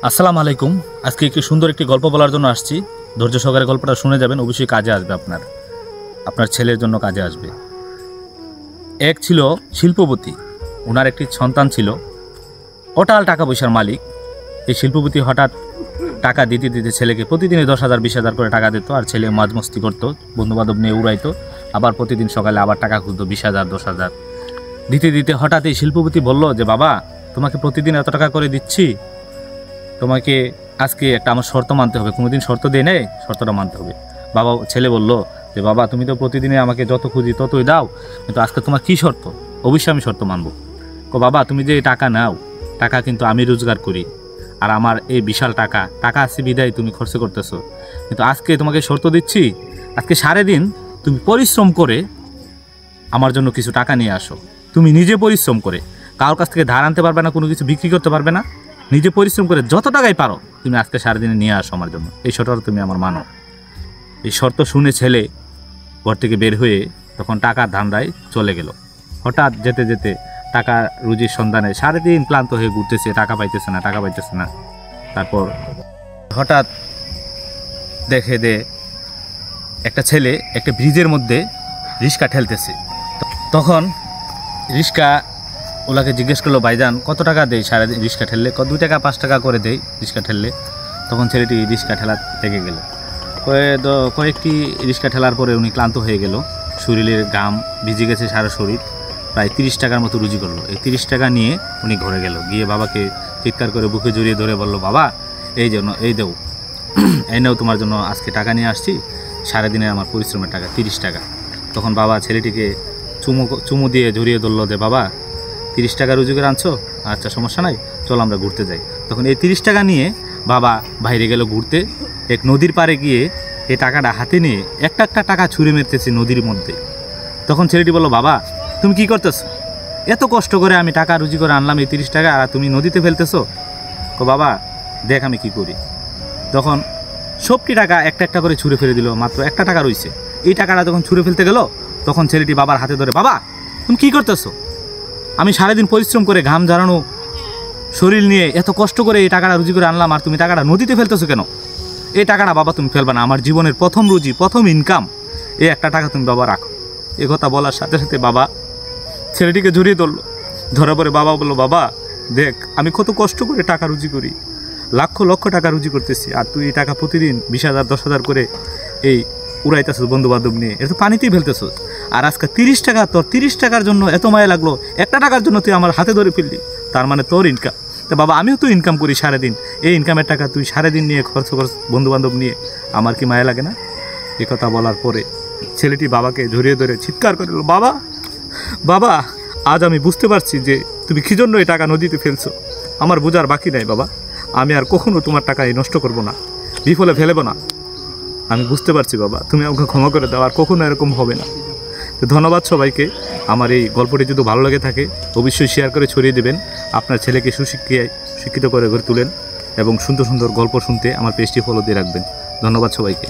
আসসালামু আলাইকুম। আজকে একটি সুন্দর একটি গল্প বলার জন্য আসছি। ধৈর্য সহকারে গল্পটা শুনে যাবেন, অবশ্যই কাজে আসবে। আপনার ছেলের জন্য কাজে আসবে। এক ছিল শিল্পপতি, ওনার একটি সন্তান ছিল, অটাল টাকা পয়সার মালিক। এই শিল্পপতি হঠাৎ টাকা দিতে দিতে ছেলেকে প্রতিদিনই 10,000 20,000 করে টাকা দিত, আর ছেলে মজমস্তি করতো, বন্ধুবান্ধব নিয়ে উড়াইতো, আবার প্রতিদিন সকালে আবার টাকা খুঁজতো 20,000 10,000 দিতে দিতে হঠাৎ এই শিল্পপতি বলল যে, বাবা তোমাকে প্রতিদিন এত টাকা করে দিচ্ছি, তোমাকে আজকে একটা আমার শর্ত মানতে হবে। কোনোদিন শর্ত দিয়ে নেই, শর্তটা মানতে হবে। ছেলে বলল যে, বাবা তুমি তো প্রতিদিনে আমাকে যত খুঁজি ততই দাও, কিন্তু আজকে তোমার কী শর্ত? অবশ্যই আমি শর্ত মানব। বাবা তুমি যে টাকা নাও, টাকা কিন্তু আমি রোজগার করি, আর আমার এই বিশাল টাকা আছে বিদায় তুমি খরচ করতেছো, কিন্তু আজকে তোমাকে শর্ত দিচ্ছি, আজকে সারাদিন তুমি পরিশ্রম করে আমার জন্য কিছু টাকা নিয়ে আসো। তুমি নিজে পরিশ্রম করে, কারোর কাছ থেকে ধার আনতে পারবে না, কোনো কিছু বিক্রি করতে পারবে না, নিজে পরিশ্রম করে যত টাকাই পারো তুমি আজকে সারাদিনে নিয়ে আসো আমার জন্য। এই শর্তটা তুমি আমার মানো। এই শর্ত শুনে ছেলে ঘর থেকে বের হয়ে তখন টাকার ধান্দায় চলে গেল। হঠাৎ যেতে যেতে টাকা রুজির সন্ধানে সারাদিন ক্লান্ত হয়ে ঘুরতেছে, টাকা পাইতেছে না। তারপর হঠাৎ দেখে একটা ছেলে একটা ব্রিজের মধ্যে রিক্সা ঠেলতেছে। তখন রিক্সা ওলাকে জিজ্ঞেস করলো, ভাইজান কত টাকা দেয় সারাদিন রিক্সা ঠেললে? 2 টাকা 5 টাকা করে দেয় রিক্সা ঠেললে। তখন ছেলেটি রিক্সা ঠেলা লেগে গেল। কয়েকটি রিক্সা ঠেলার পরে উনি ক্লান্ত হয়ে গেল, শরীরের ঘাম ভিজে গেছে সারা শরীর। প্রায় 30 টাকার মতো রুজি করলো। এই 30 টাকা নিয়ে উনি ঘরে গেল, গিয়ে বাবাকে চিৎকার করে বুকে জড়িয়ে ধরে বলল, বাবা এই দেও, এই নাও তোমার জন্য আজকে টাকা নিয়ে আসছি, সারাদিনের আমার পরিশ্রমের টাকা 30 টাকা। তখন বাবা ছেলেটিকে চুমু দিয়ে জড়িয়ে ধরলো যে, বাবা 30 টাকা রুজি করে আনছো, আচ্ছা সমস্যা নাই, চল আমরা ঘুরতে যাই। তখন এই 30 টাকা নিয়ে বাবা বাইরে গেল ঘুরতে। এক নদীর পাড়ে গিয়ে এই টাকাটা হাতে নিয়ে একটা টাকা ছুঁড়ে মেরতেছে নদীর মধ্যে। তখন ছেলেটি বলল, বাবা তুমি কি করতেছো? এত কষ্ট করে আমি টাকা রুজি করে আনলাম এই 30 টাকা, আর তুমি নদীতে ফেলতেছো। বাবা দেখ আমি কি করি। তখন সবটি টাকা একটা করে ছুঁড়ে ফেলে দিল, মাত্র একটা টাকা রয়েছে। এই টাকাটা যখন ছুঁড়ে ফেলতে গেল, তখন ছেলেটি বাবার হাতে ধরে, বাবা তুমি কি করতেছো? আমি সারাদিন পরিশ্রম করে ঘাম ঝরানো শরীর নিয়ে এত কষ্ট করে এই টাকাটা রুজি করে আনলাম, আর তুমি টাকাটা নদীতে ফেলতেছো কেন? এই টাকাটা বাবা তুমি ফেলবা না, আমার জীবনের প্রথম রুজি, প্রথম ইনকাম, এই একটা টাকা তুমি বাবা রাখো। এ কথা বলার সাথে সাথে বাবা ছেলেটিকে জড়িয়ে ধরলো। ধরার পরে বাবা বললো, বাবা দেখ আমি কত কষ্ট করে টাকা রুজি করি, লক্ষ টাকা রুজি করতেছি, আর তুই এই টাকা প্রতিদিন 20,000 10,000 করে এই উড়াইতেছ বন্ধু বান্ধব নিয়ে, এটা তো পানিতেই ফেলতেছ। আর আজকে 30 টাকা, তোর 30 টাকার জন্য এত মায়া লাগলো, একটা টাকার জন্য তুই আমার হাতে ধরে ফেললি, তার মানে তোর ইনকাম। তো বাবা আমিও তো ইনকাম করি সারাদিন, এই ইনকামের টাকা তুই সারাদিন নিয়ে খরচ কর বন্ধু বান্ধব নিয়ে, আমার কি মায়া লাগে না? এ কথা বলার পরে ছেলেটি বাবাকে জড়িয়ে ধরে চিৎকার করে, বাবা আজ আমি বুঝতে পারছি যে তুমি কী জন্য এই টাকা নদীতে ফেলছো। আমার বোঝার বাকি নাই বাবা, আমি আর কখনো তোমার টাকা নষ্ট করবো না, বিফলে ফেলবো না। আমি বুঝতে পারছি বাবা, তুমি আমাকে ক্ষমা করে দাও, আর কখনো এরকম হবে না। তো ধন্যবাদ সবাইকে। আমার এই গল্পটি যদি ভালো লাগে থাকে অবশ্যই শেয়ার করে ছড়িয়ে দেবেন। আপনার ছেলেকে শিক্ষিত করে গড়ে তুলেন, এবং সুন্দর সুন্দর গল্প শুনতে আমার পেজটি ফলো দিয়ে রাখবেন। ধন্যবাদ সবাইকে।